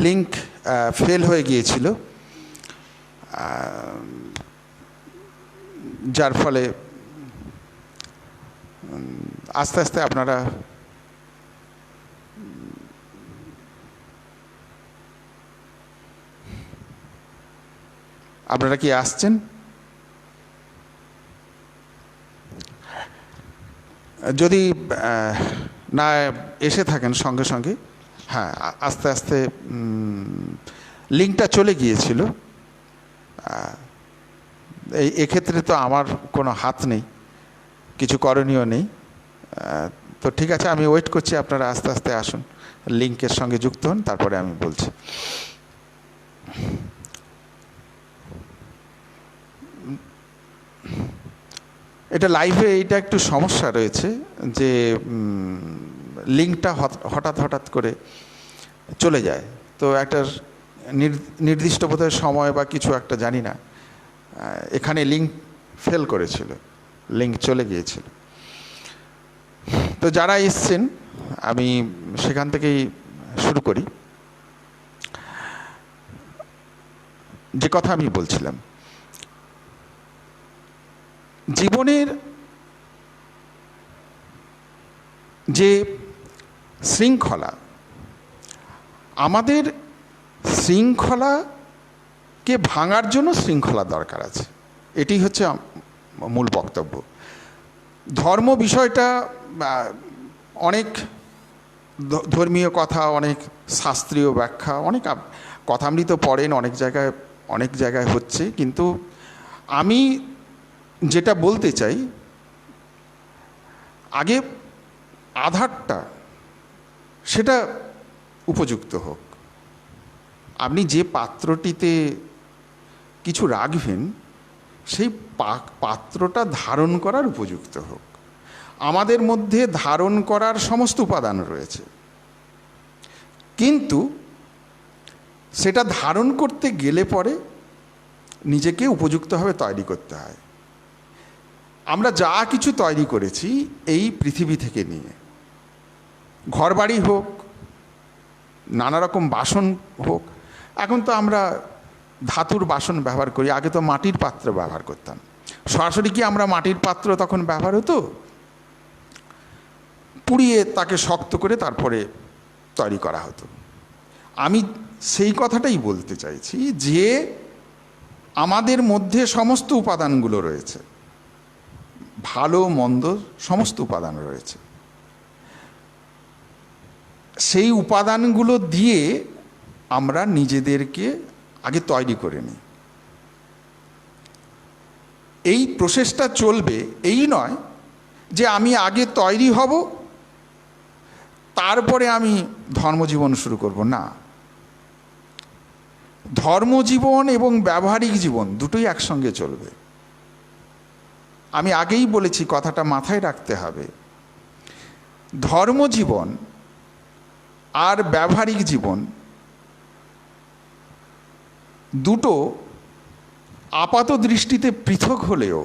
Link fail হয়ে গিয়েছিল, যার ফলে আস্তে আস্তে আপনারা কি আসছেন? যদি না এসে থাকেন সঙ্গে সঙ্গে, হ্যাঁ, আস্তে আস্তে লিঙ্কটা চলে গিয়েছিল। এক্ষেত্রে তো আমার কোনো হাত নেই, কিছু করণীয় নেই। তো ঠিক আছে, আমি ওয়েট করছি, আপনারা আস্তে আস্তে আসুন, লিঙ্কের সঙ্গে যুক্ত হন, তারপরে আমি বলছি। এটা লাইভে এইটা একটু সমস্যা রয়েছে যে লিঙ্কটা হঠাৎ হঠাৎ করে চলে যায়। তো একটা নির্দিষ্ট বোধহয় সময় বা কিছু একটা, জানি না, এখানে লিঙ্ক ফেল করেছিল, লিঙ্ক চলে গিয়েছিল। তো যারা এসছেন, আমি সেখান থেকেই শুরু করি। যে কথা আমি বলছিলাম, জীবনের যে শৃঙ্খলা, আমাদের শৃঙ্খলাকে ভাঙার জন্য শৃঙ্খলা দরকার আছে, এটি হচ্ছে মূল বক্তব্য। ধর্ম বিষয়টা অনেক ধর্মীয় কথা, অনেক শাস্ত্রীয় ব্যাখ্যা, অনেক কথামৃত পড়েন, অনেক জায়গায় হচ্ছে। কিন্তু আমি যেটা বলতে চাই, আগে আধারটা সেটা উপযুক্ত হোক। আপনি যে পাত্রটিতে কিছু রাখবেন, সেই পাত্রটা ধারণ করার উপযুক্ত হোক। আমাদের মধ্যে ধারণ করার সমস্ত উপাদান রয়েছে, কিন্তু সেটা ধারণ করতে গেলে পরে নিজেকে উপযুক্তভাবে তৈরি করতে হয়। আমরা যা কিছু তৈরি করেছি এই পৃথিবী থেকে নিয়ে, ঘরবাড়ি হোক, নানা রকম বাসন হোক, এখন তো আমরা ধাতুর বাসন ব্যবহার করি, আগে তো মাটির পাত্র ব্যবহার করতাম। সরাসরি কি আমরা মাটির পাত্র তখন ব্যবহার হতো? পুড়িয়ে তাকে শক্ত করে তারপরে তৈরি করা হতো। আমি সেই কথাটাই বলতে চাইছি যে আমাদের মধ্যে সমস্ত উপাদানগুলো রয়েছে, ভালো মন্দ সমস্ত উপাদান রয়েছে। সেই উপাদানগুলো দিয়ে আমরা নিজেদেরকে আগে তৈরি করে নিই। এই প্রসেসটা চলবে, এই নয় যে আমি আগে তৈরি হব তারপরে আমি ধর্মজীবন শুরু করব, না। ধর্মজীবন এবং ব্যবহারিক জীবন দুটোই একসঙ্গে চলবে। আমি আগেই বলেছি, কথাটা মাথায় রাখতে হবে। ধর্মজীবন আর ব্যবহারিক জীবন দুটো আপাত দৃষ্টিতে পৃথক হলেও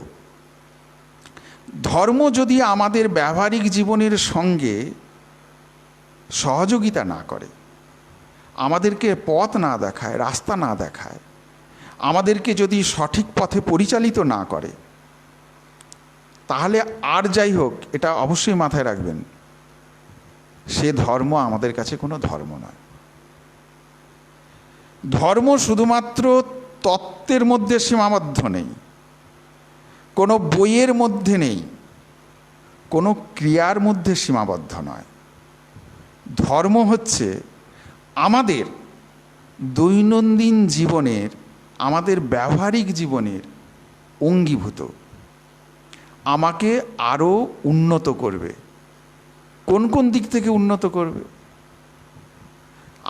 ধর্ম যদি আমাদের ব্যবহারিক জীবনের সঙ্গে সহযোগিতা না করে, আমাদেরকে পথ না দেখায়, রাস্তা না দেখায়, আমাদেরকে যদি সঠিক পথে পরিচালিত না করে, তাহলে আর যাই হোক, এটা অবশ্যই মাথায় রাখবেন, সে ধর্ম আমাদের কাছে কোনো ধর্ম নয়। ধর্ম শুধুমাত্র তত্ত্বের মধ্যে সীমাবদ্ধ নেই, কোনো বইয়ের মধ্যে নেই, কোনো ক্রিয়ার মধ্যে সীমাবদ্ধ নয়। ধর্ম হচ্ছে আমাদের দৈনন্দিন জীবনের, আমাদের ব্যবহারিক জীবনের অঙ্গীভূত, আমাকে আরও উন্নত করবে। কোন কোন দিক থেকে উন্নত করবে?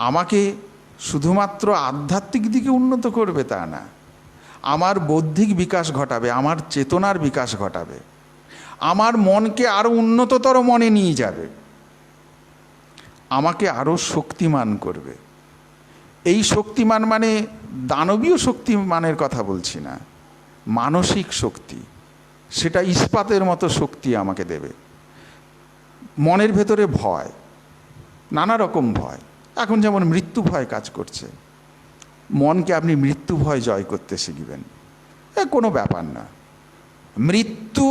আমাকে শুধুমাত্র আধ্যাত্মিক দিকে উন্নত করবে তা না, আমার বৌদ্ধিক বিকাশ ঘটাবে, আমার চেতনার বিকাশ ঘটাবে, আমার মনকে আরও উন্নততর মনে নিয়ে যাবে, আমাকে আরও শক্তিমান করবে। এই শক্তিমান মানে দানবীয় শক্তিমানের কথা বলছি না, মানসিক শক্তি। সেটা ইস্পাতের মতো শক্তি আমাকে দেবে। মনের ভেতরে ভয়, নানা রকম ভয়, এখন যেমন মৃত্যু ভয় কাজ করছে, মনকে আপনি মৃত্যু ভয় জয় করতে শিখবেন। কোনো ব্যাপার না, মৃত্যু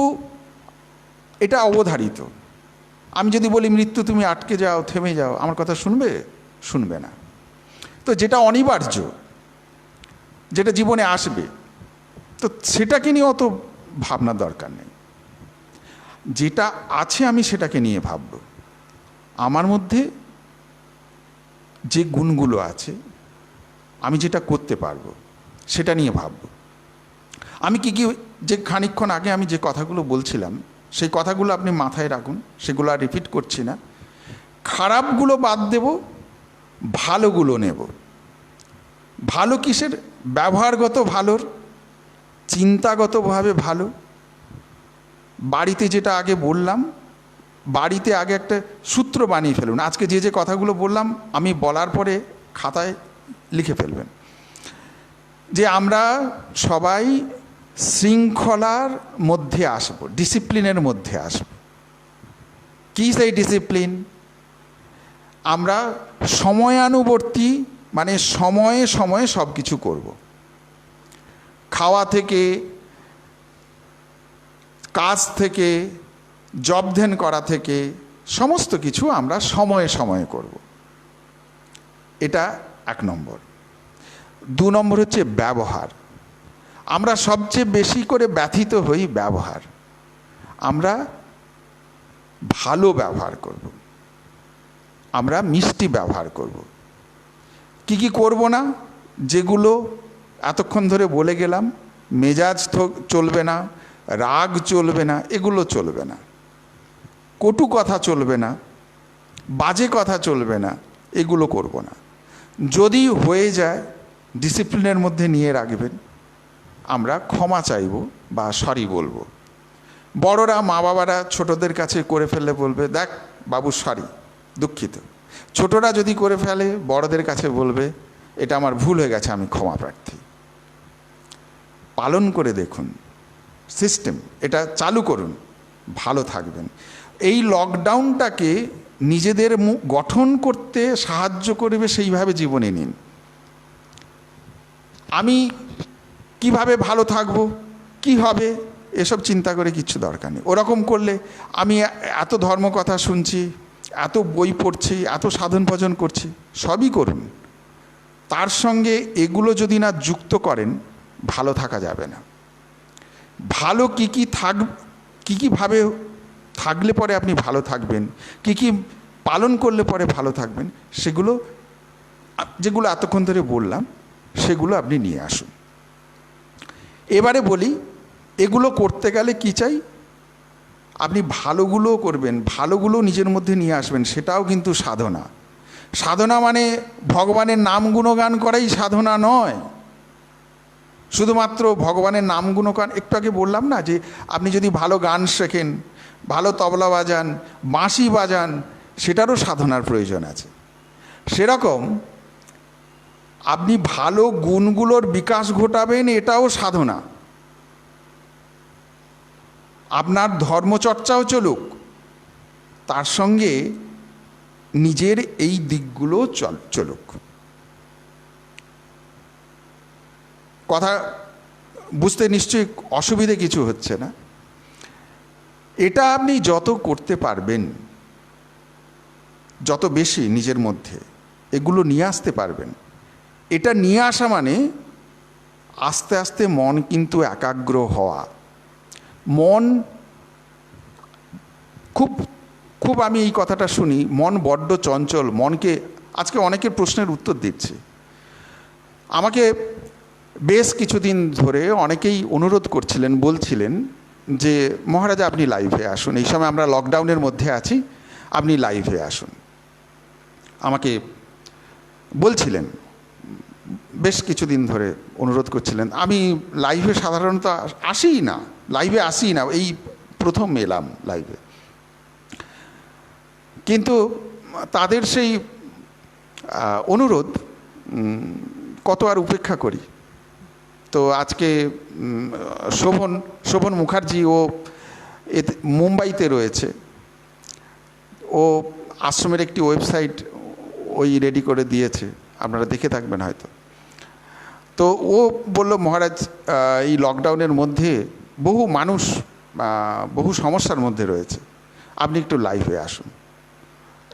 এটা অবধারিত। আমি যদি বলি মৃত্যু তুমি আটকে যাও, থেমে যাও, আমার কথা শুনবে? শুনবে না। তো যেটা অনিবার্য, যেটা জীবনে আসবে, তো সেটাকে নিয়ে অত ভাবনার দরকার নেই। যেটা আছে আমি সেটাকে নিয়ে ভাবব। আমার মধ্যে যে গুণগুলো আছে, আমি যেটা করতে পারবো সেটা নিয়ে ভাবব। আমি কি কি, যে খানিকক্ষণ আগে আমি যে কথাগুলো বলছিলাম সেই কথাগুলো আপনি মাথায় রাখুন, সেগুলো আর রিপিট করছি না। খারাপগুলো বাদ দেব, ভালোগুলো নেব। ভালো কিসের? ব্যবহারগত ভালোর, চিন্তাগতভাবে ভালো। বাড়িতে যেটা আগে বললাম, বাড়িতে আগে একটা সূত্র বানিয়ে ফেলুন। আজকে যে যে কথাগুলো বললাম আমি বলার পরে খাতায় লিখে ফেলবেন যে আমরা সবাই শৃঙ্খলার মধ্যে আসব, ডিসিপ্লিনের মধ্যে আসব। কী সেই ডিসিপ্লিন? আমরা সময়ানুবর্তী, মানে সময়ে সময়ে সব কিছু করব। খাওয়া থেকে, কাজ থেকে, জব ধ্যান করা থেকে, সমস্ত কিছু আমরা সময়ে সময়ে করব। এটা 1 নম্বর। 2 নম্বর হচ্ছে ব্যবহার। আমরা সবচেয়ে বেশি করে ব্যথিত হই ব্যবহার। আমরা ভালো ব্যবহার করব, আমরা মিষ্টি ব্যবহার করব। কি কি করব না? যেগুলো এতক্ষণ ধরে বলে গেলাম, মেজাজ চলবে না, রাগ চলবে না, এগুলো চলবে না। কটু কথা চলবে না, বাজে কথা চলবে না, এগুলো করব না। যদি হয়ে যায় ডিসিপ্লিনের মধ্যে নিয়ে রাখবেন। আমরা ক্ষমা চাইব বা সরি বলবো। বড়রা, মা বাবারা ছোটদের কাছে করে ফেললে বলবে, দেখ বাবু সরি, দুঃখিত। ছোটরা যদি করে ফেলে বড়দের কাছে বলবে, এটা আমার ভুল হয়ে গেছে, আমি ক্ষমা প্রার্থী। পালন করে দেখুন সিস্টেম, এটা চালু করুন, ভালো থাকবেন। এই লকডাউনটাকে নিজেদের গঠন করতে সাহায্য করবে, সেইভাবে জীবনে নিন। আমি কিভাবে ভালো থাকব, কি হবে, এসব চিন্তা করে কিচ্ছু দরকার নেই। ওরকম করলে আমি এত ধর্মকথা শুনছি, এত বই পড়ছি, এত সাধন ভজন করছি, সবই করুন। তার সঙ্গে এগুলো যদি না যুক্ত করেন, ভালো থাকা যাবে না। ভালো কী কীভাবে থাকলে পরে আপনি ভালো থাকবেন, কি কি পালন করলে পরে ভালো থাকবেন, যেগুলো এতক্ষণ ধরে বললাম সেগুলো আপনি নিয়ে আসুন। এবারে বলি, এগুলো করতে গেলে কি চাই? আপনি ভালোগুলো করবেন, ভালোগুলো নিজের মধ্যে নিয়ে আসবেন, সেটাও কিন্তু সাধনা। সাধনা মানে ভগবানের নাম গুণগান করাই সাধনা নয়। শুধুমাত্র ভগবানের নাম গুণগান, একটু আগে বললাম না যে আপনি যদি ভালো গান শেখেন, ভালো তবলা বাজান, বাঁশি বাজান, সেটারও সাধনার প্রয়োজন আছে। সেরকম আপনি ভালো গুণগুলোর বিকাশ ঘটাবেন, এটাও সাধনা। আপনার ধর্মচর্চাও চলুক, তার সঙ্গে নিজের এই দিকগুলো চলুক। কথা বুঝতে নিশ্চয়ই অসুবিধে কিছু হচ্ছে না। এটা আপনি যত করতে পারবেন, যত বেশি নিজের মধ্যে এগুলো নিয়ে আসতে পারবেন, এটা নিয়ে আসা মানে আস্তে আস্তে মন কিন্তু একাগ্র হওয়া। মন খুব খুব আমি এই কথাটা শুনি, মন বড্ড চঞ্চল। মনকে আজকে অনেকের প্রশ্নের উত্তর দিচ্ছি। আমাকে বেশ কিছুদিন ধরে অনেকেই অনুরোধ করছিলেন, বলছিলেন যে মহারাজ আপনি লাইভে আসুন, এই সময় আমরা লকডাউনের মধ্যে আছি, আপনি লাইভে আসুন। আমাকে বলছিলেন, বেশ কিছুদিন ধরে অনুরোধ করছিলেন। আমি লাইভে সাধারণত আসিই না, লাইভে আসিই না, এই প্রথম এলাম লাইভে। কিন্তু তাদের সেই অনুরোধ কত আর উপেক্ষা করি। তো আজকে শোভন মুখার্জি, ও মুম্বাইতে রয়েছে, ও আশ্রমের একটি ওয়েবসাইট ওই রেডি করে দিয়েছে, আপনারা দেখে থাকবেন হয়তো। তো ও বলল, মহারাজ এই লকডাউনের মধ্যে বহু মানুষ বহু সমস্যার মধ্যে রয়েছে, আপনি একটু লাইভে আসুন,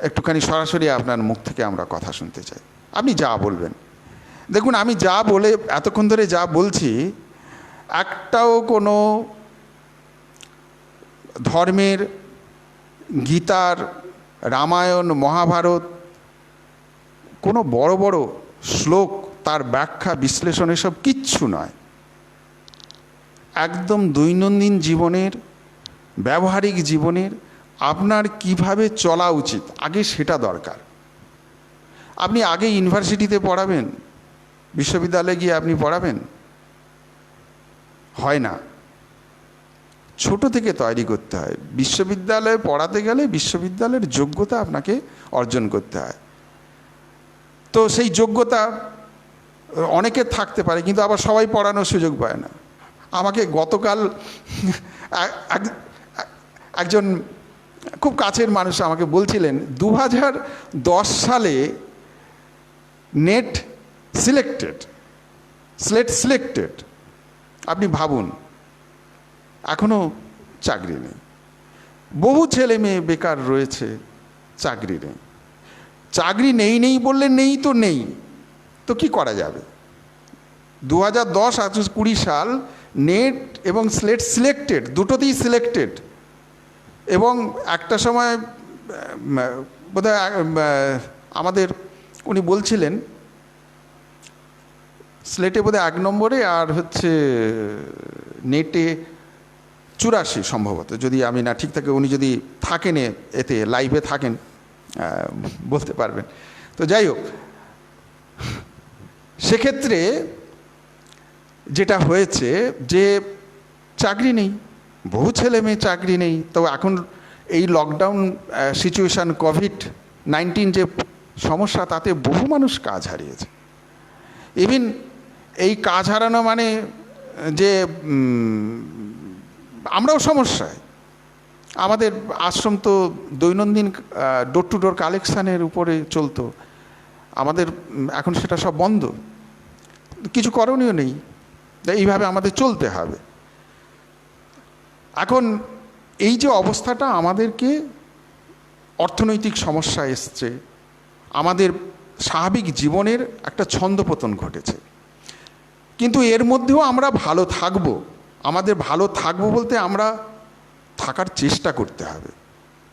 একটুখানি সরাসরি আপনার মুখ থেকে আমরা কথা শুনতে চাই, আপনি যা বলবেন। দেখুন, আমি যা বলে এতক্ষণ ধরে যা বলছি, একটাও কোনো ধর্মের, গীতার, রামায়ণ, মহাভারত, কোনো বড় বড় শ্লোক, তার ব্যাখ্যা, বিশ্লেষণ, এসব কিচ্ছু নয়। একদম দৈনন্দিন জীবনের, ব্যবহারিক জীবনের আপনার কিভাবে চলা উচিত, আগে সেটা দরকার। আপনি আগে ইউনিভার্সিটিতে পড়াবেন, বিশ্ববিদ্যালয়ে গিয়ে আপনি পড়াবেন, হয় না। ছোট থেকে তৈরি করতে হয়। বিশ্ববিদ্যালয়ে পড়াতে গেলে বিশ্ববিদ্যালয়ের যোগ্যতা আপনাকে অর্জন করতে হয়। তো সেই যোগ্যতা অনেকের থাকতে পারে, কিন্তু আবার সবাই পড়ানোর সুযোগ পায় না। আমাকে গতকাল একজন খুব কাছের মানুষ আমাকে বলছিলেন, 2010 সালে নেট স্লেট সিলেক্টেড। আপনি ভাবুন, এখনও চাকরি নেই। বহু ছেলে মেয়ে বেকার রয়েছে, চাকরি নেই। চাকরি নেই বললে নেই তো নেই, তো কি করা যাবে? 2010-20 সাল নেট এবং স্লেট সিলেক্টেড, দুটোতেই সিলেক্টেড। এবং একটা সময় বোধহয় আমাদের উনি বলছিলেন, স্লেটে বোধহয় 1 নম্বরে, আর হচ্ছে নেটে 84 সম্ভবত, যদি আমি না ঠিক থাকে। উনি যদি থাকেন এতে লাইভে থাকেন, বলতে পারবেন। তো যাই হোক, সেক্ষেত্রে যেটা হয়েছে যে চাকরি নেই, বহু ছেলে মেয়ে চাকরি নেই। তো এখন এই লকডাউন সিচুয়েশান, COVID-19 যে সমস্যা, তাতে বহু মানুষ কাজ হারিয়েছে। ইভিন এই কাজ হারানো মানে যে আমরাও সমস্যায়। আমাদের আশ্রম তো দৈনন্দিন ডোর টু ডোর কালেকশানের উপরে চলতো, আমাদের এখন সেটা সব বন্ধ, কিছু করণীয় নেই। এইভাবে আমাদের চলতে হবে। এখন এই যে অবস্থাটা, আমাদেরকে অর্থনৈতিক সমস্যা এসছে, আমাদের স্বাভাবিক জীবনের একটা ছন্দপতন ঘটেছে। কিন্তু এর মধ্যেও আমরা ভালো থাকবো। আমাদের ভালো থাকবো বলতে আমরা থাকার চেষ্টা করতে হবে।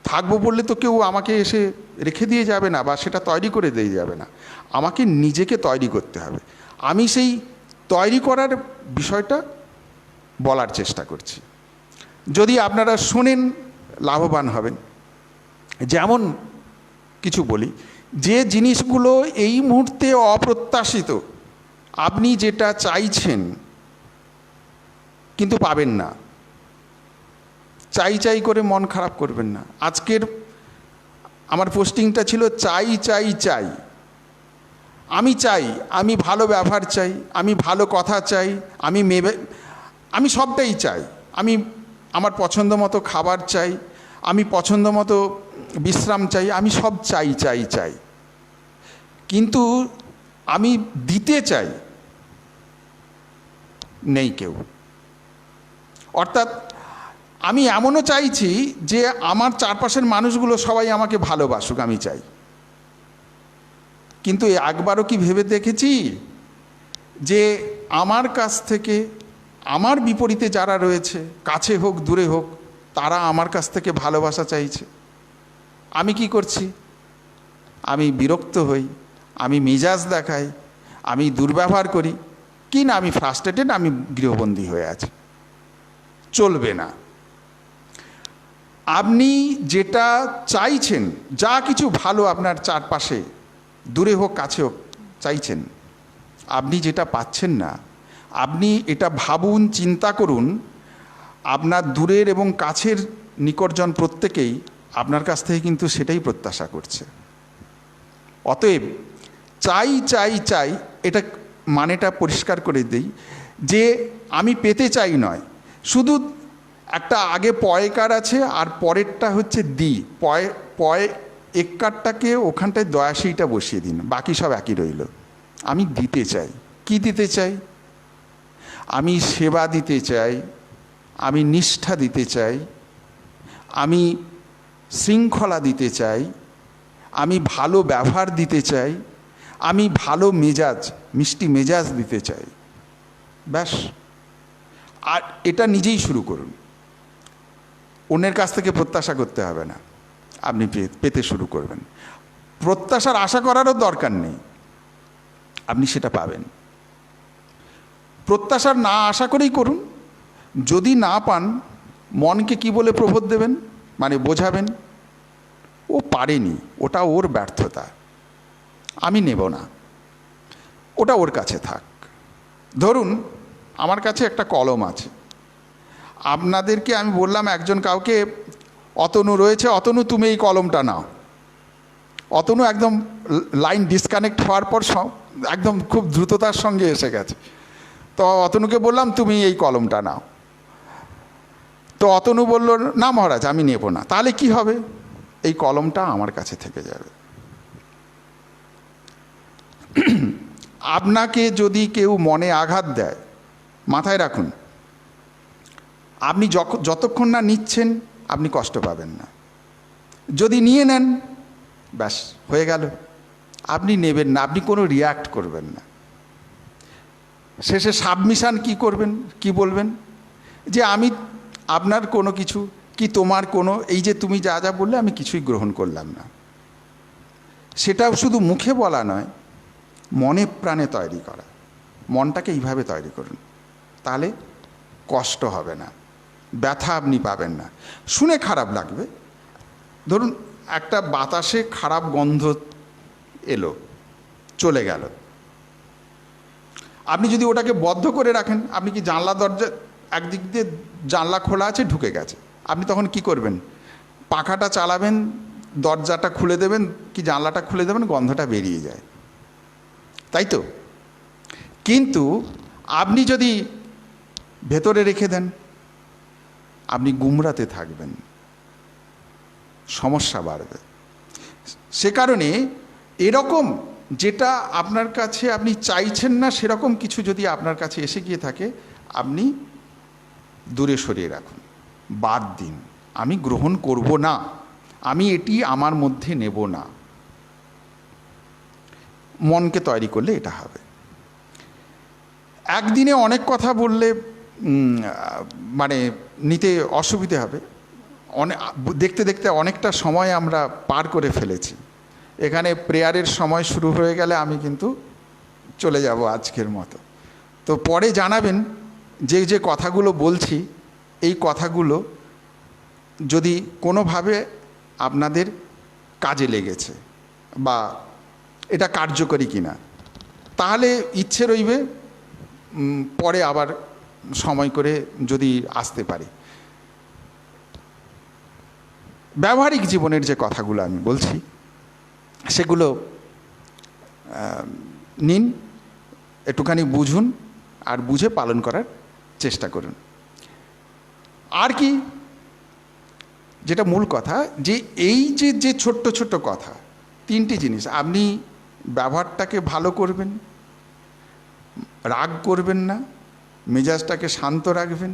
থাকবো বললে তো কেউ আমাকে এসে রেখে দিয়ে যাবে না, বা সেটা তৈরি করে দিয়ে যাবে না। আমাকে নিজেকে তৈরি করতে হবে। আমি সেই তৈরি করার বিষয়টা বলার চেষ্টা করছি। যদি আপনারা শোনেন, লাভবান হবেন। যেমন কিছু বলি, যে জিনিসগুলো এই মুহূর্তে অপ্রত্যাশিত, আপনি যেটা চাইছেন কিন্তু পাবেন না, চাই করে মন খারাপ করবেন না। আজকের আমার পোস্টিংটা ছিল চাই চাই চাই। আমি চাই, আমি ভালো ব্যবহার চাই, আমি ভালো কথা চাই, আমি সবটাই চাই। আমি আমার পছন্দ মতো খাবার চাই, আমি পছন্দ মতো বিশ্রাম চাই, আমি সব চাই চাই চাই। কিন্তু আমি দিতে চাই, নেই কেউ। অর্থাৎ আমি এমনও চাইছি যে আমার চারপাশের মানুষগুলো সবাই আমাকে ভালোবাসুক, আমি চাই। কিন্তু একবারও কি ভেবে দেখেছি যে আমার কাছ থেকে, আমার বিপরীতে যারা রয়েছে, কাছে হোক দূরে হোক, তারা আমার কাছ থেকে ভালোবাসা চাইছে? আমি কি করছি? আমি বিরক্ত হই, আমি মেজাজ দেখাই, আমি দুর্ব্যবহার করি, কি না আমি ফ্রাস্ট্রেটেড, আমি গৃহবন্দী হয়ে আছি। চলবে না। আপনি যেটা চাইছেন, যা কিছু ভালো আপনার চারপাশে, দূরে হোক কাছে হোক, চাইছেন, আপনি যেটা পাচ্ছেন না, আপনি এটা ভাবুন, চিন্তা করুন। আপনার দূরের এবং কাছের নিকটজন প্রত্যেকেই আপনার কাছ থেকে কিন্তু সেটাই প্রত্যাশা করছে। অতএব চাই চাই চাই, এটা মানেটা পরিষ্কার করে দিই, যে আমি পেতে চাই নয়, শুধু একটা আগে পয়কার আছে, আর পরেরটা হচ্ছে দি। এক্কারটাকে ওখানটায় দয়াশীটা বসিয়ে দিন, বাকি সব একই রইল। আমি দিতে চাই। কি দিতে চাই? আমি সেবা দিতে চাই, আমি নিষ্ঠা দিতে চাই, আমি শৃঙ্খলা দিতে চাই, আমি ভালো ব্যবহার দিতে চাই, আমি ভালো মেজাজ, মিষ্টি মেজাজ দিতে চাই। ব্যাস। আর এটা নিজেই শুরু করুন, অন্যের কাছ থেকে প্রত্যাশা করতে হবে না, আপনি পেতে শুরু করবেন। প্রত্যাশার আশা করারও দরকার নেই, আপনি সেটা পাবেন। প্রত্যাশার না আশা করেই করুন। যদি না পান, মনকে কি বলে প্রবোধ দেবেন, মানে বোঝাবেন ও পারেনি, ওটা ওর ব্যর্থতা, আমি নেব না, ওটা ওর কাছে থাক। ধরুন আমার কাছে একটা কলম আছে, আপনাদেরকে আমি বললাম, একজন কাউকে, অতনু রয়েছে, অতনু তুমি এই কলমটা নাও। অতনু একদম লাইন ডিসকানেক্ট হওয়ার পর একদম খুব দ্রুততার সঙ্গে এসে গেছে। তো অতনুকে বললাম তুমি এই কলমটা নাও। তো অতনু বলল না মহারাজ আমি নেব না। তাহলে কি হবে? এই কলমটা আমার কাছে থেকে যাবে। আপনাকে যদি কেউ মনে আঘাত দেয়, মাথায় রাখুন, আপনি যতক্ষণ না নিচ্ছেন আপনি কষ্ট পাবেন না। যদি নিয়ে নেন, ব্যাস হয়ে গেল, আপনি নেবেন না, আপনি কোনো রিয়্যাক্ট করবেন না। শেষে সাবমিশন কি করবেন, কি বলবেন? যে আমি আপনার কোনো কিছু, কি তোমার কোনো, এই যে তুমি যা যা বললে আমি কিছুই গ্রহণ করলাম না। সেটাও শুধু মুখে বলা নয়, মনে প্রাণে তৈরি করা। মনটাকে এইভাবে তৈরি করুন, তাহলে কষ্ট হবে না, ব্যথা আপনি পাবেন না। শুনে খারাপ লাগবে, ধরুন একটা বাতাসে খারাপ গন্ধ এলো, চলে গেল, আপনি যদি ওটাকে বদ্ধ করে রাখেন, আপনি কি জানলা দরজা, একদিক দিয়ে জানলা খোলা আছে, ঢুকে গেছে, আপনি তখন কি করবেন? পাখাটা চালাবেন, দরজাটা খুলে দেবেন কি জানলাটা খুলে দেবেন, গন্ধটা বেরিয়ে যায়, তাই তো? কিন্তু আপনি যদি ভেতরে রেখে দেন, আপনি গুমরাতে থাকবেন, সমস্যা বাড়বে। সে কারণে এরকম, যেটা আপনার কাছে আপনি চাইছেন না সেরকম কিছু যদি আপনার কাছে এসে গিয়ে থাকে, আপনি দূরে সরিয়ে রাখুন, বাদ দিন। আমি গ্রহণ করব না, আমি এটি আমার মধ্যে নেব না। মনকে তৈরি করলে এটা হবে। একদিনে অনেক কথা বললে মানে নিতে অসুবিধে হবে। দেখতে দেখতে অনেকটা সময় আমরা পার করে ফেলেছি। এখানে প্রেয়ারের সময় শুরু হয়ে গেলে আমি কিন্তু চলে যাব আজকের মতো। তো পরে জানাবেন যে যে কথাগুলো বলছি, এই কথাগুলো যদি কোনোভাবে আপনাদের কাজে লেগেছে বা এটা কার্যকরী কিনা, তাহলে ইচ্ছে রইবে পরে আবার সময় করে যদি আসতে পারি। ব্যবহারিক জীবনের যে কথাগুলো আমি বলছি সেগুলো নিন, একটুখানি বুঝুন, আর বুঝে পালন করার চেষ্টা করুন। আর কি, যেটা মূল কথা, যে এই যে যে ছোট্ট ছোট্ট কথা, তিনটি জিনিস, আপনি ব্যবহারটাকে ভালো করবেন, রাগ করবেন না, মেজাজটাকে শান্ত রাখবেন,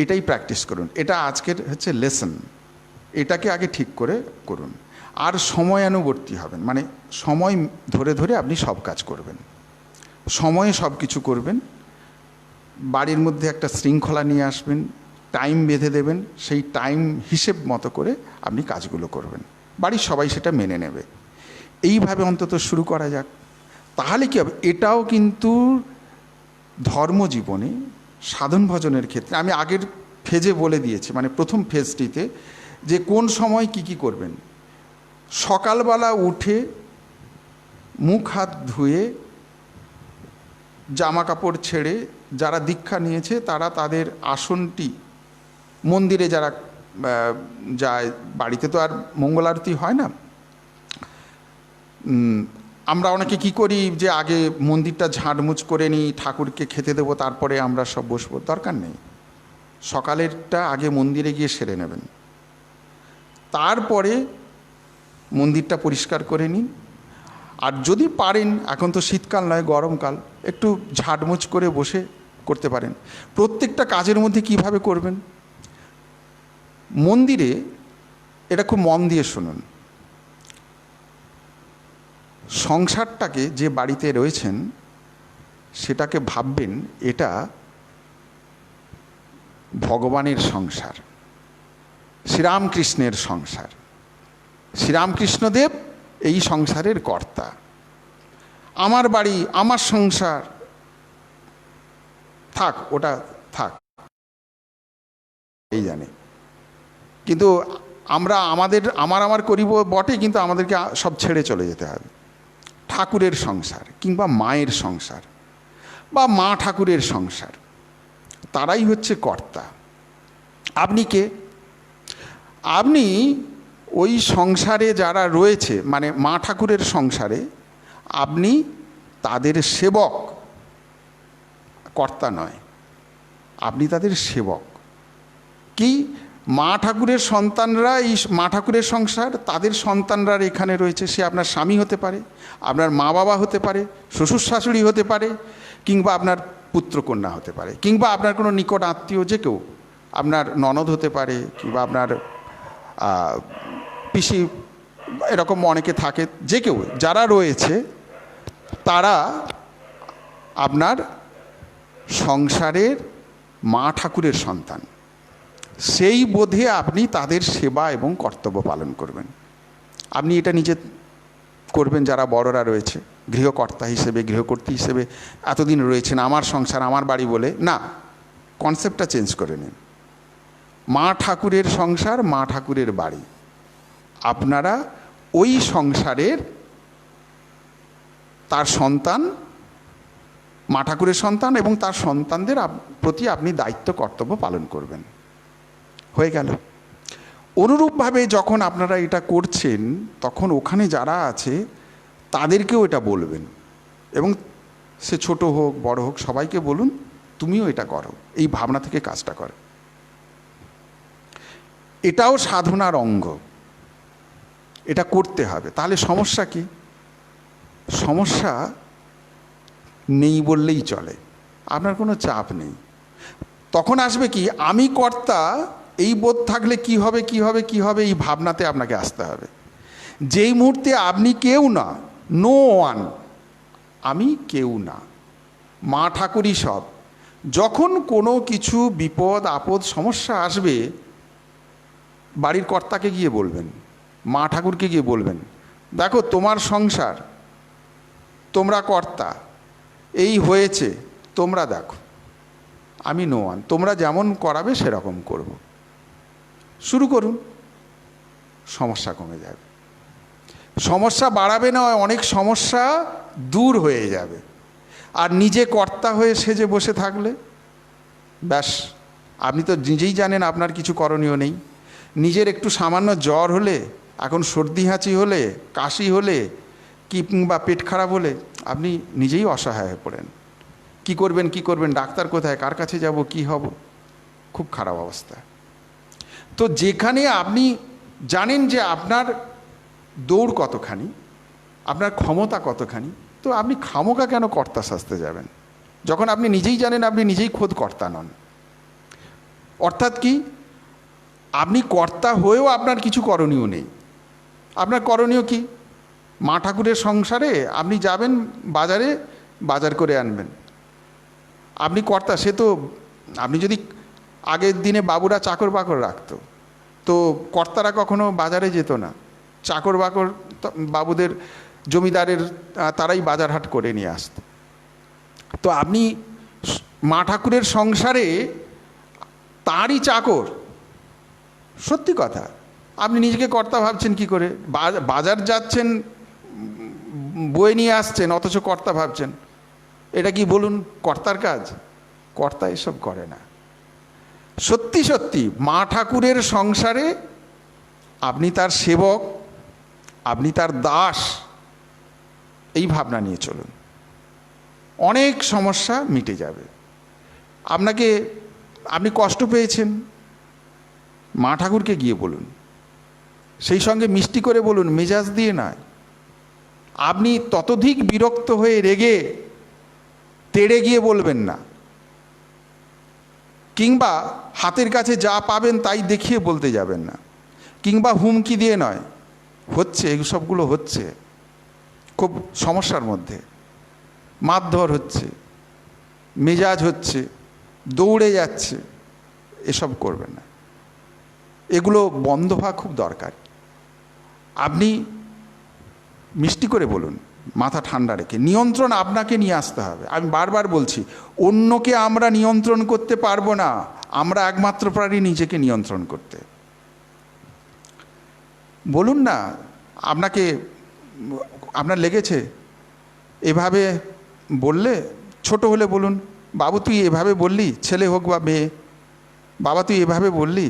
এটাই প্র্যাকটিস করুন। এটা আজকের হচ্ছে লেসন। এটাকে আগে ঠিক করে করুন। আর সময়ানুবর্তী হবেন, মানে সময় ধরে ধরে আপনি সব কাজ করবেন, সময়ে সব কিছু করবেন। বাড়ির মধ্যে একটা শৃঙ্খলা নিয়ে আসবেন, টাইম বেঁধে দেবেন, সেই টাইম হিসেব মতো করে আপনি কাজগুলো করবেন, বাড়ির সবাই সেটা মেনে নেবে। এইভাবে অন্তত শুরু করা যাক, তাহলে কী হবে? এটাও কিন্তু ধর্মজীবনে সাধন ভজনের ক্ষেত্রে আমি আগের ফেজে বলে দিয়েছি, মানে প্রথম ফেজটিতে, যে কোন সময় কি কি করবেন। সকালবেলা উঠে মুখ হাত ধুয়ে জামা কাপড় ছেড়ে, যারা দীক্ষা নিয়েছে তারা তাদের আসনটি, মন্দিরে যারা যায়, বাড়িতে তো আর মঙ্গল আরতি হয় না, আমরা অনেকে কি করি যে আগে মন্দিরটা ঝাড়মুছ করে নিই, ঠাকুরকে খেতে দেবো, তারপরে আমরা সব বসবো। দরকার নেই, সকালেরটা আগে মন্দিরে গিয়ে সেরে নেবেন, তারপরে মন্দিরটা পরিষ্কার করে নিন। আর যদি পারেন, এখন তো শীতকাল নয়, গরমকাল, একটু ঝাড়মুছ করে বসে করতে পারেন। প্রত্যেকটা কাজের মধ্যে কিভাবে করবেন, মন্দিরে এটা খুব মন দিয়ে শুনুন। সংসারটাকে, যে বাড়িতে রয়েছেন সেটাকে ভাববেন এটা ভগবানের সংসার, শ্রীরামকৃষ্ণের সংসার। শ্রীরামকৃষ্ণদেব এই সংসারের কর্তা। আমার বাড়ি, আমার সংসার, থাক, ওটা থাক, এই জানে। কিন্তু আমরা আমার করিব বটে, কিন্তু আমাদেরকে সব ছেড়ে চলে যেতে হবে। ঠাকুরের সংসার কিংবা মায়ের সংসার বা মা ঠাকুরের সংসার, তারাই হচ্ছে কর্তা। আপনি কে? আপনি ওই সংসারে যারা রয়েছে, মানে মা ঠাকুরের সংসারে, আপনি তাদের সেবক, কর্তা নয়। আপনি তাদের সেবক। কি, মা ঠাকুরের সন্তানরা, এই মা ঠাকুরের সংসার, তাদের সন্তানরা এখানে রয়েছে। সে আপনার স্বামী হতে পারে, আপনার মা বাবা হতে পারে, শ্বশুর শাশুড়ি হতে পারে, কিংবা আপনার পুত্রকন্যা হতে পারে, কিংবা আপনার কোনো নিকট আত্মীয় যে কেউ, আপনার ননদ হতে পারে, কিংবা আপনার পিসি, এরকম অনেকে থাকে, যে কেউ যারা রয়েছে তারা আপনার সংসারের মা ঠাকুরের সন্তান। সেই বোধে আপনি তাদের সেবা এবং কর্তব্য পালন করবেন। আপনি এটা নিজে করবেন। যারা বড়রা রয়েছে, গৃহকর্তা হিসেবে, গৃহকর্ত্রী হিসেবে এতদিন রয়েছেন, আমার সংসার আমার বাড়ি বলে, না, কনসেপ্টটা চেঞ্জ করে নিন। মা ঠাকুরের সংসার, মা ঠাকুরের বাড়ি। আপনারা ওই সংসারের তার সন্তান, মা ঠাকুরের সন্তান, এবং তার সন্তানদের প্রতি আপনি দায়িত্ব কর্তব্য পালন করবেন। হয়ে গেল। অনুরূপভাবে যখন আপনারা এটা করছেন, তখন ওখানে যারা আছে তাদেরকেও এটা বলবেন, এবং সে ছোট হোক বড় হোক, সবাইকে বলুন তুমিও এটা করো, এই ভাবনা থেকে কাজটা করো। এটাও সাধনার অঙ্গ, এটা করতে হবে। তাহলে সমস্যা কি? সমস্যা নেই বললেই চলে, আপনার কোনো চাপ নেই। তখন আসবে কি, আমি কর্তা, এই বোধ থাকলে কি হবে, কি হবে, কি হবে, এই ভাবনাতে আপনাকে আসতে হবে। যেই মুহূর্তে আপনি কেউ না, নো ওয়ান, আমি কেউ না, মা ঠাকুরই সব। যখন কোনো কিছু বিপদ আপদ সমস্যা আসবে, বাড়ির কর্তাকে গিয়ে বলবেন, মা ঠাকুরকে গিয়ে বলবেন, দেখো তোমার সংসার, তোমরা কর্তা, এই হয়েছে, তোমরা দেখো, আমি নো ওয়ান, তোমরা যেমন করাবে সেরকম করব। শুরু করুন, সমস্যা কমে যাবে। সমস্যা বাড়াবে না, অনেক সমস্যা দূর হয়ে যাবে। আর নিজে কর্তা হয়ে সেজে বসে থাকলে ব্যাস, আপনি তো নিজেই জানেন আপনার কিছু করণীয় নেই। নিজের একটু সামান্য জ্বর হলে, এখন সর্দি হাঁচি হলে, কাশি হলে, কিংবা পেট খারাপ হলে, আপনি নিজেই অসহায় হয়ে পড়েন। কি করবেন, কি করবেন, ডাক্তার কোথায়, কার কাছে যাব, কি হব, খুব খারাপ অবস্থা। তো যেখানে আপনি জানেন যে আপনার দৌড় কতখানি, আপনার ক্ষমতা কতখানি, তো আপনি খামোকা কেন কর্তা সাজতে যাবেন, যখন আপনি নিজেই জানেন আপনি নিজেই খোদ কর্তা নন। অর্থাৎ কি, আপনি কর্তা হয়েও আপনার কিছু করণীয় নেই। আপনার করণীয় কি? মা ঠাকুরের সংসারে আপনি যাবেন, বাজারে বাজার করে আনবেন। আপনি কর্তা, সে তো, আপনি যদি আগের দিনে বাবুরা চাকর বাকর রাখতো, তো কর্তারা কখনো বাজারে যেত না, চাকর বাকর বাবুদের, জমিদারের, তারাই বাজার হাট করে নিয়ে আসত। তো আপনি মা ঠাকুরের সংসারে তারই চাকর, সত্যি কথা। আপনি নিজেকে কর্তা ভাবছেন কি করে? বাজার যাচ্ছেন, বয়ে নিয়ে আসছেন, অথচ কর্তা ভাবছেন। এটা কি বলুন কর্তার কাজ? কর্তা এসব করে না। সত্যি সত্যি মা ঠাকুরের সংসারে আপনি তার সেবক, আপনি তার দাস, এই ভাবনা নিয়ে চলুন, অনেক সমস্যা মিটে যাবে। আপনি কষ্ট পেয়েছেন, মা ঠাকুরকে গিয়ে বলুন, সেই সঙ্গে মিষ্টি করে বলুন, মেজাজ দিয়ে নয়। আপনি ততোধিক বিরক্ত হয়ে রেগে তেড়ে গিয়ে বলবেন না, কিংবা হাতের কাছে যা পাবেন তাই দেখিয়ে বলতে যাবেন না, কিংবা হুমকি দিয়ে নয়। হচ্ছে এইসবগুলো হচ্ছে খুব সমস্যার মধ্যে, মারধর হচ্ছে, মেজাজ হচ্ছে, দৌড়ে যাচ্ছে, এসব করবেন না। এগুলো বন্ধ হওয়া খুব দরকার। আপনি মিষ্টি করে বলুন, মাথা ঠান্ডা রেখে। নিয়ন্ত্রণ আপনাকে নিয়ে আসতে হবে। আমি বারবার বলছি, অন্যকে আমরা নিয়ন্ত্রণ করতে পারবো না, আমরা একমাত্র পারি নিজেকে নিয়ন্ত্রণ করতে। বলুন না, আপনার লেগেছে, এভাবে বললে, ছোট হলে বলুন, বাবু তুই এভাবে বললি, ছেলে হোক বা মেয়ে, বাবা তুই এভাবে বললি,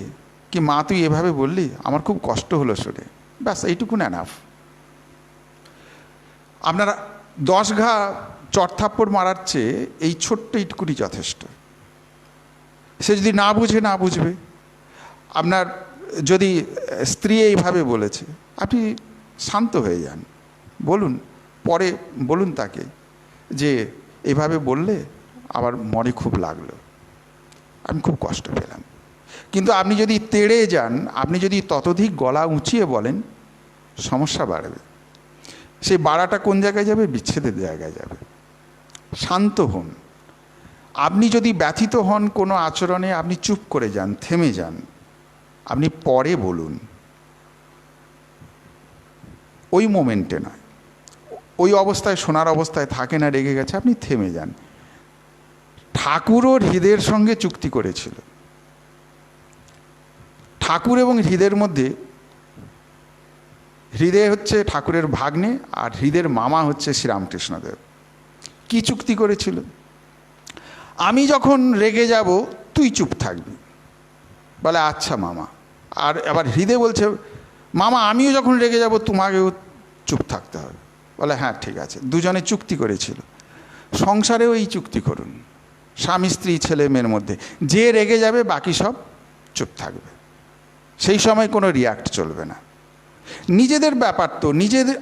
কি মা তুই এভাবে বললি, আমার খুব কষ্ট হলো শুনে। ব্যাস এইটুকুন এনাফ। আপনারা 10 ঘা চড়থাপ্পড় মারার চেয়ে এই ছোট্ট ইটকুটি যথেষ্ট। সে যদি না বুঝবে। আপনার যদি স্ত্রী এইভাবে বলেছে, আপনি শান্ত হয়ে যান, বলুন, পরে বলুন তাকে যে এভাবে বললে আমার মনে খুব লাগলো, আমি খুব কষ্ট পেলাম। কিন্তু আপনি যদি তেড়ে যান, আপনি যদি ততোধিক গলা উঁচিয়ে বলেন, সমস্যা বাড়বে। সেই বাড়াটা কোন জায়গায় যাবে? বিচ্ছেদের জায়গায় যাবে। শান্ত হন। আপনি যদি ব্যথিত হন কোনো আচরণে, আপনি চুপ করে যান, থেমে যান, আপনি পরে বলুন, ওই মোমেন্টে নয়। ওই অবস্থায়, শোনার অবস্থায় থাকে না, রেগে গেছে, আপনি থেমে যান। ঠাকুরও হৃদয়ের সঙ্গে চুক্তি করেছিল। ঠাকুর এবং হৃদয়ের মধ্যে, হৃদয় হচ্ছে ঠাকুরের ভাগ্নে, আর হৃদয়ের মামা হচ্ছে শ্রীরামকৃষ্ণদেব। কি চুক্তি করেছিল? আমি যখন রেগে যাব তুই চুপ থাকবি। বলে আচ্ছা মামা। আর আবার হৃদয় বলছে, মামা আমিও যখন রেগে যাব তোমাকেও চুপ থাকতে হবে। বলে হ্যাঁ ঠিক আছে। দুজনে চুক্তি করেছিল। সংসারেও এই চুক্তি করুন, স্বামী স্ত্রী ছেলে মেয়ের মধ্যে। যে রেগে যাবে বাকি সব চুপ থাকবে, সেই সময় কোনো রিয়াক্ট চলবে না। নিজেদের ব্যাপার তো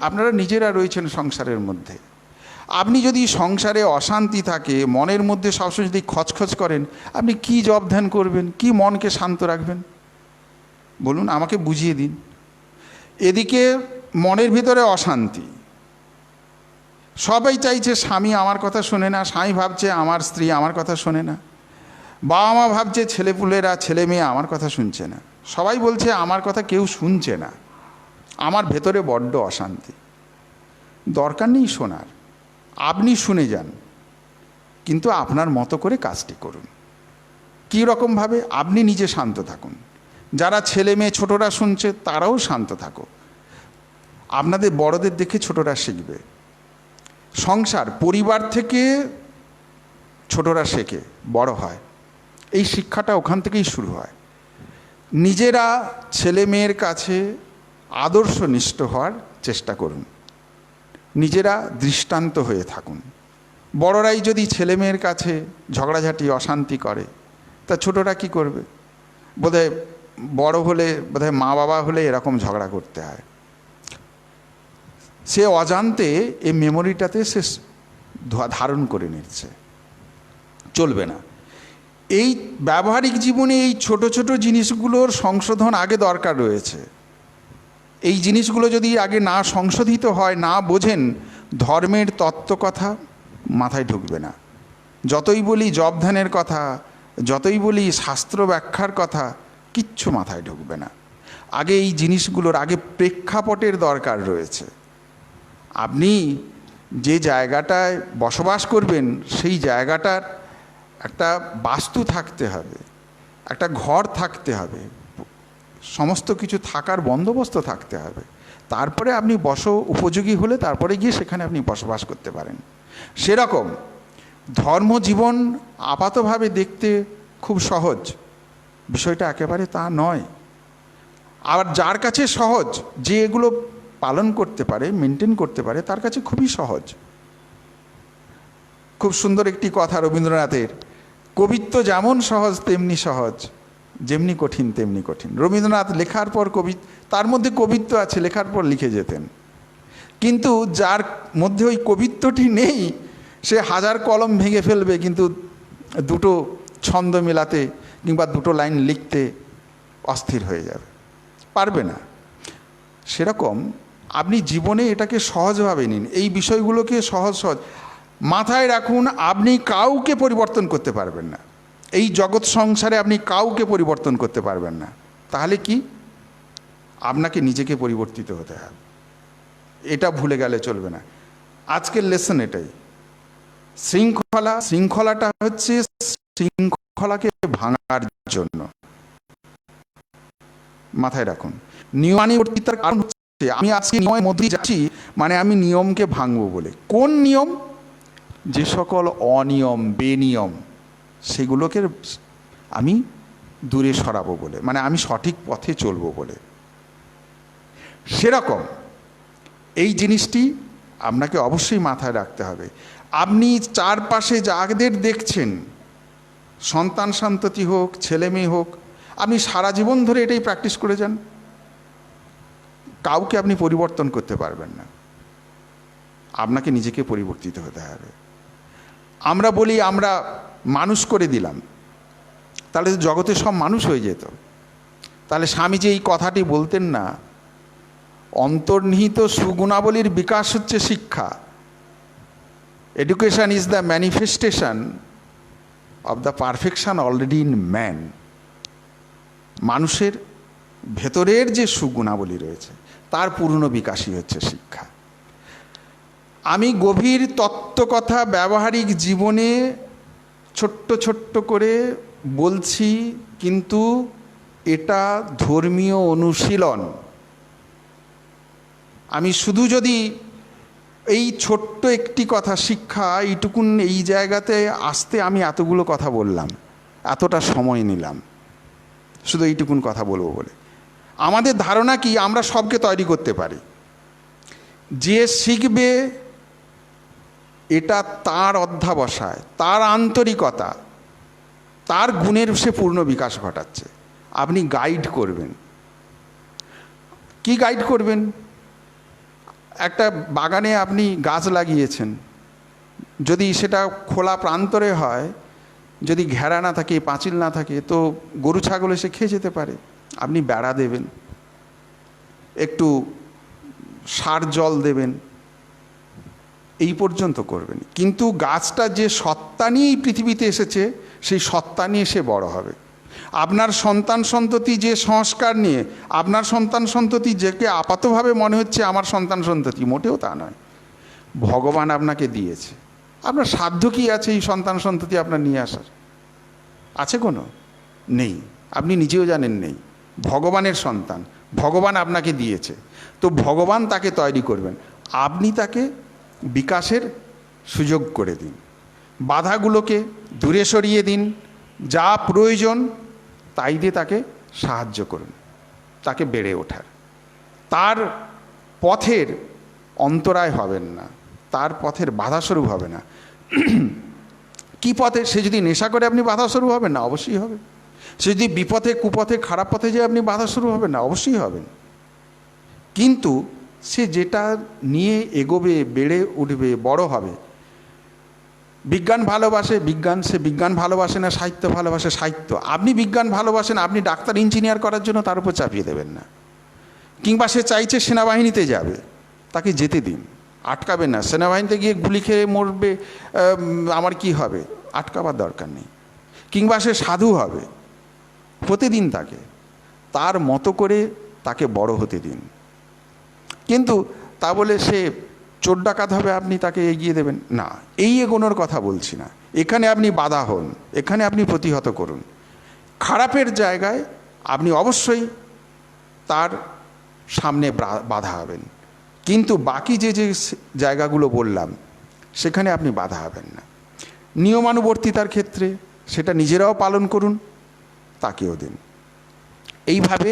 আপনারা নিজেরা রয়েছেন সংসারের মধ্যে। আপনি যদি সংসারে অশান্তি থাকে, মনের মধ্যে সবসময় যদি খচখচ করেন, আপনি কি জব ধ্যান করবেন, কি মনকে শান্ত রাখবেন? বলুন, আমাকে বুঝিয়ে দিন। এদিকে মনের ভিতরে অশান্তি, সবাই চাইছে স্বামী আমার কথা শোনে না, স্বামী ভাবছে আমার স্ত্রী আমার কথা শোনে না, বাবা মা ভাবছে ছেলেপুলেরা ছেলে মেয়ে আমার কথা শুনছে না, সবাই বলছে আমার কথা কেউ শুনছে না, আমার ভেতরে বড্ড অশান্তি। দরকার নেই শোনার, আপনি শুনে যান, কিন্তু আপনার মতো করে কাজটি করুন। কী রকমভাবে? আপনি নিজে শান্ত থাকুন, যারা ছেলে মেয়ে ছোটরা শুনছে তারাও শান্ত থাকো। আপনাদের বড়দের দেখে ছোটরা শিখবে। সংসার, পরিবার থেকে ছোটরা শেখে, বড় হয়। এই শিক্ষাটা ওখান থেকেই শুরু হয়। নিজেরা ছেলে মেয়ের কাছে আদর্শনিষ্ঠ হওয়ার চেষ্টা করুন, নিজেরা দৃষ্টান্ত হয়ে থাকুন। বড়রাই যদি ছেলে মেয়ের কাছে ঝগড়াঝাটি অশান্তি করে, তা ছোটরা কি করবে? বোধহয় বড় হলে, বোধহয় মা বাবা হলে এরকম ঝগড়া করতে হয়। সে অজান্তে এই মেমোরিটাতে সে ধারণ করে নিচ্ছে, চলবে না। এই ব্যবহারিক জীবনে এই ছোট ছোট জিনিসগুলোর সংশোধন আগে দরকার রয়েছে। এই জিনিসগুলো যদি আগে না সংশোধিত হয়, না বোঝেন, ধর্মের তত্ত্ব কথা মাথায় ঢুকবে না। যতই বলি জপ ধ্যানের কথা, যতই বলি শাস্ত্র ব্যাখ্যার কথা, কিচ্ছু মাথায় ঢুকবে না। আগে এই জিনিসগুলোর আগে প্রেক্ষাপটের দরকার রয়েছে। আপনি যে জায়গাটায় বসবাস করবেন সেই জায়গাটার একটা বাস্তু থাকতে হবে, একটা ঘর থাকতে হবে, সমস্ত কিছু থাকার বন্দোবস্ত থাকতে হবে। তারপরে আপনি উপযোগী হলে তারপরে গিয়ে সেখানে আপনি বসবাস করতে পারেন। সেরকম ধর্মজীবন আপাতভাবে দেখতে খুব সহজ, বিষয়টা একেবারে তা নয়। আবার যার কাছে সহজ, যে এগুলো পালন করতে পারে, মেনটেন করতে পারে, তার কাছে খুবই সহজ। খুব সুন্দর একটি কথা রবীন্দ্রনাথের, কবিত্ব যেমন সহজ তেমনি সহজ, যেমনি কঠিন তেমনি কঠিন। রবীন্দ্রনাথ লেখার পর তার মধ্যে কবিত্ব আছে, লেখার পর লিখে যেতেন, কিন্তু যার মধ্যে ওই কবিত্বটি নেই সে হাজার কলম ভেঙে ফেলবে, কিন্তু দুটো ছন্দ মেলাতে কিংবা দুটো লাইন লিখতে অস্থির হয়ে যাবে, পারবে না। সেরকম আপনি জীবনে এটাকে সহজভাবে নিন, এই বিষয়গুলোকে সহজ মাথায় রাখুন। আপনি কাউকে পরিবর্তন করতে পারবেন না, এই জগৎ সংসারে আপনি কাউকে পরিবর্তন করতে পারবেন না। তাহলে কি? আপনাকে নিজেকে পরিবর্তিত হতে হবে, এটা ভুলে গেলে চলবে না। আজকের লেসন এটাই, শৃঙ্খলাটা হচ্ছে শৃঙ্খলাকে ভাঙার জন্য। মাথায় রাখুন, নিয়মানুবর্তিতার কারণ হচ্ছে আমি আজকে নিয়মের মধ্যে যাচ্ছি, মানে আমি নিয়মকে ভাঙবো বলে। কোন নিয়ম? যে সকল অনিয়ম বেনিয়ম সেগুলোকে আমি দূরে সরাবো বলে, মানে আমি সঠিক পথে চলবো বলে। সেরকম এই জিনিসটি আপনাকে অবশ্যই মাথায় রাখতে হবে। আপনি চারপাশে যাদের দেখছেন, সন্তান সন্ততি হোক, ছেলে মেয়ে হোক, আপনি সারা জীবন ধরে এটাই প্র্যাকটিস করে যান, কাউকে আপনি পরিবর্তন করতে পারবেন না, আপনাকে নিজেকে পরিবর্তিত হতে হবে। আমরা বলি আমরা মানুষ করে দিলাম, তাহলে জগতে সব মানুষ হয়ে যেত। তাহলে স্বামীজি এই কথাটি বলতেন না, অন্তর্নিহিত সুগুণাবলীর বিকাশ হচ্ছে শিক্ষা। Education is the manifestation of the perfection already in man. মানুষের ভেতরের যে সুগুণাবলী রয়েছে তার পূর্ণ বিকাশই হচ্ছে শিক্ষা। আমি গভীর তত্ত্বকথা ব্যবহারিক জীবনে ছোট্ট ছোট্ট করে বলছি, কিন্তু এটা ধর্মীয় অনুশীলন। আমি শুধু যদি এই ছোট্ট একটি কথা শিক্ষা, এইটুকুন এই জায়গাতে আসতে আমি এতগুলো কথা বললাম, এতটা সময় নিলাম শুধু এইটুকুন কথা বলবো বলে। আমাদের ধারণা কি আমরা সবকে তৈরি করতে পারি, যে শিখবে এটা তার অধ্যাবসায়, তার আন্তরিকতা, তার গুণের সে পূর্ণ বিকাশ ঘটাচ্ছে। আপনি গাইড করবেন, কি গাইড করবেন? একটা বাগানে আপনি গাছ লাগিয়েছেন, যদি সেটা খোলা প্রান্তরে হয়, যদি ঘেরা না থাকে, পাঁচিল না থাকে, তো গরু ছাগল এসে খেয়ে যেতে পারে। আপনি বেড়া দেবেন, একটু সার জল দেবেন, এই পর্যন্ত করবেন। কিন্তু গাছটা যে সত্তা নিয়েই পৃথিবীতে এসেছে, সেই সত্তা নিয়ে সে বড় হবে। আপনার সন্তান সন্ততি যে সংস্কার নিয়ে, আপনার সন্তান সন্ততি যেকে আপাতভাবে মনে হচ্ছে আমার সন্তান সন্ততি, মোটেও তা নয়। ভগবান আপনাকে দিয়েছে, আপনার সাধ্য কি আছে এই সন্তান সন্ততি আপনার নিয়ে আসার? আছে কোনো? নেই, আপনি নিজেও জানেন নেই। ভগবানের সন্তান, ভগবান আপনাকে দিয়েছে, তো ভগবান তাকে তৈরি করবেন, আপনি তাকে বিকাশের সুযোগ করে দিন, বাধাগুলোকে দূরে সরিয়ে দিন, যা প্রয়োজন তাই দিয়ে তাকে সাহায্য করুন, তাকে বেড়ে ওঠার। তার পথের অন্তরায় হবেন না, তার পথের বাধাস্বরূপ হবে না। কি পথে? সে যদি নেশা করে আপনি বাধাস্বরূপ হবেন না? অবশ্যই হবে। সে যদি বিপথে কুপথে খারাপ পথে যায় আপনি বাধাস্বরূপ হবেন না? অবশ্যই হবেন। কিন্তু সে যেটা নিয়ে এগোবে, বেড়ে উঠবে, বড় হবে, বিজ্ঞান ভালোবাসে বিজ্ঞান, সে বিজ্ঞান ভালোবাসে না সাহিত্য ভালোবাসে সাহিত্য। আপনি বিজ্ঞান ভালোবাসেন, আপনি ডাক্তার ইঞ্জিনিয়ার করার জন্য তার উপর চাপিয়ে দেবেন না। কিংবা সে চাইছে সেনাবাহিনীতে যাবে, তাকে যেতে দিন, আটকাবেন না। সেনাবাহিনীতে গিয়ে গুলি খেয়ে মরবে, আমার কি হবে, আটকাবার দরকার নেই। কিংবা সে সাধু হবে, হতে দিন তাকে, তার মতো করে তাকে বড় হতে দিন। কিন্তু তা বলে সে চোর ডাকাত হবে, আপনি তাকে এগিয়ে দেবেন না, এই এগোনোর কথা বলছি না। এখানে আপনি বাধা হন, এখানে আপনি প্রতিহত করুন। খারাপের জায়গায় আপনি অবশ্যই তার সামনে বাধা হবেন, কিন্তু বাকি যে যে জায়গাগুলো বললাম সেখানে আপনি বাধা হবেন না। নিয়মানুবর্তিতার ক্ষেত্রে সেটা নিজেরাও পালন করুন, তাকেও দিন। এইভাবে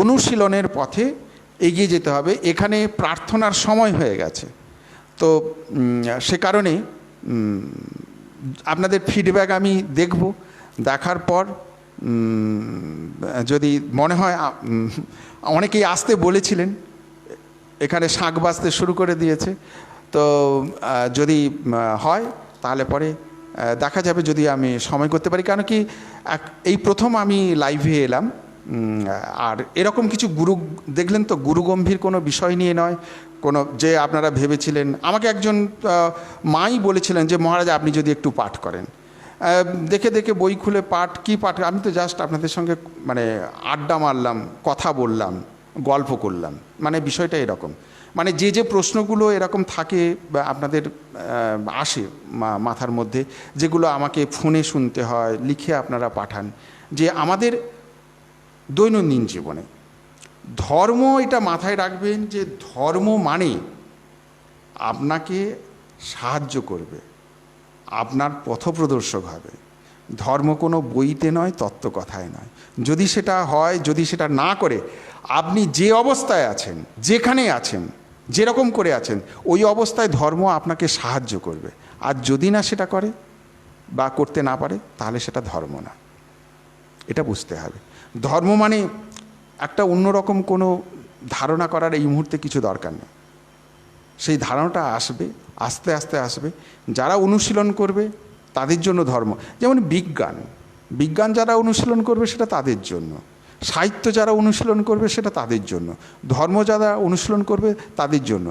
অনুশীলনের পথে এগিয়ে যেতে হবে। এখানে প্রার্থনার সময় হয়ে গেছে, তো সে কারণে আপনাদের ফিডব্যাক আমি দেখব, দেখার পর যদি মনে হয়, অনেকেই আসতে বলেছিলেন, এখানে শাঁখ বাজতে শুরু করে দিয়েছে, তো যদি হয় তাহলে পরে দেখা যাবে যদি আমি সময় করতে পারি। কেন কি এই প্রথম আমি লাইভে এলাম, আর এরকম কিছু গুরু দেখলেন তো, গুরুগম্ভীর কোনো বিষয় নিয়ে নয়, কোনো যে আপনারা ভেবেছিলেন। আমাকে একজন মাই বলেছিলেন যে মহারাজ আপনি যদি একটু পাঠ করেন, দেখে দেখে বই খুলে কি পাঠ, আমি তো জাস্ট আপনাদের সঙ্গে মানে আড্ডা মারলাম, কথা বললাম, গল্প করলাম, মানে বিষয়টা এরকম। মানে যে প্রশ্নগুলো এরকম থাকে বা আপনাদের আসে মাথার মধ্যে, যেগুলো আমাকে ফোনে শুনতে হয়, লিখে আপনারা পাঠান, যে আমাদের দৈনন্দিন জীবনে ধর্ম, এটা মাথায় রাখবেন যে ধর্ম মানে আপনাকে সাহায্য করবে, আপনার পথপ্রদর্শক হবে। ধর্ম কোনো বইতে নয়, তত্ত্বকথায় নয়। যদি সেটা হয়, যদি সেটা না করে, আপনি যে অবস্থায় আছেন, যেখানে আছেন, যেরকম করে আছেন, ওই অবস্থায় ধর্ম আপনাকে সাহায্য করবে। আর যদি না সেটা করে বা করতে না পারে, তাহলে সেটা ধর্ম না। এটা বুঝতে হবে। ধর্ম মানে একটা অন্যরকম কোনো ধারণা করার এই মুহূর্তে কিছু দরকার নেই। সেই ধারণাটা আসবে, আস্তে আস্তে আসবে। যারা অনুশীলন করবে তাদের জন্য ধর্ম। যেমন বিজ্ঞান যারা অনুশীলন করবে সেটা তাদের জন্য, সাহিত্য যারা অনুশীলন করবে সেটা তাদের জন্য, ধর্ম যারা অনুশীলন করবে তাদের জন্য।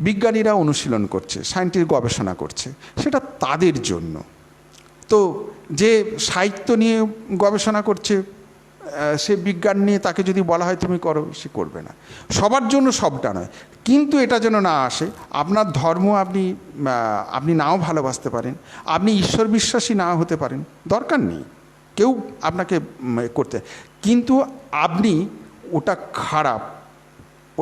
বিজ্ঞানীরা অনুশীলন করছে, সায়েন্টিফিক গবেষণা করছে, সেটা তাদের জন্য। তো যে সাহিত্য নিয়ে গবেষণা করছে, সে বিজ্ঞান নিয়ে তাকে যদি বলা হয় তুমি করো, সে করবে না। সবার জন্য সবটা নয়, কিন্তু এটা যেন না আসে আপনার ধর্ম আপনি নাও ভালোবাসতে পারেন, আপনি ঈশ্বর বিশ্বাসী নাও হতে পারেন, দরকার নেই, কেউ আপনাকে করতে, কিন্তু আপনি ওটা খারাপ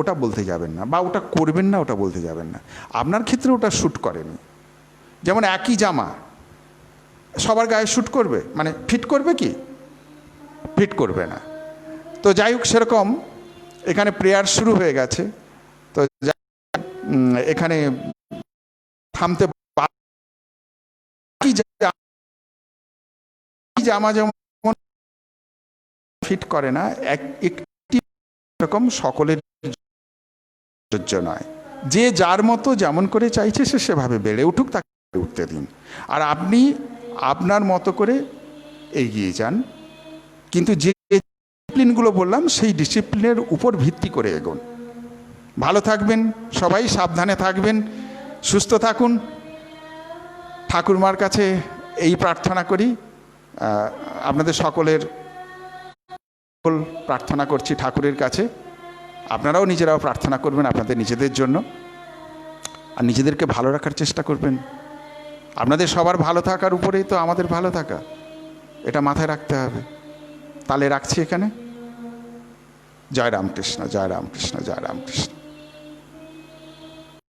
ওটা বলতে যাবেন না, বা ওটা করবেন না ওটা বলতে যাবেন না। আপনার ক্ষেত্রে ওটা শ্যুট করেনি। যেমন একই জামা সবার গায়ে শ্যুট করবে, মানে ফিট করবে কি? ফিট করবে না। তো যাই হোক, সেরকম এখানে প্রেয়ার শুরু হয়ে গেছে, তো এখানে থামতে জামা যেমন ফিট করে না, একটি রকম সকলের নয়। যে যার মতো যেমন করে চাইছে সে সেভাবে বেড়ে উঠুক, তাকে উঠতে দিন। আর আপনি আপনার মতো করে এগিয়ে যান, কিন্তু যে ডিসিপ্লিনগুলো বললাম সেই ডিসিপ্লিনের উপর ভিত্তি করে এগোন। ভালো থাকবেন সবাই, সাবধানে থাকবেন, সুস্থ থাকুন। ঠাকুরমার কাছে এই প্রার্থনা করি, আপনাদের সকলের প্রার্থনা করছি ঠাকুরের কাছে। আপনারাও নিজেরাও প্রার্থনা করবেন আপনাদের নিজেদের জন্য, আর নিজেদেরকে ভালো রাখার চেষ্টা করবেন। আপনাদের সবার ভালো থাকার উপরেই তো আমাদের ভালো থাকা, এটা মাথায় রাখতে হবে। তাহলে রাখছি এখানে। জয় রামকৃষ্ণ, জয় রামকৃষ্ণ, জয় রামকৃষ্ণ।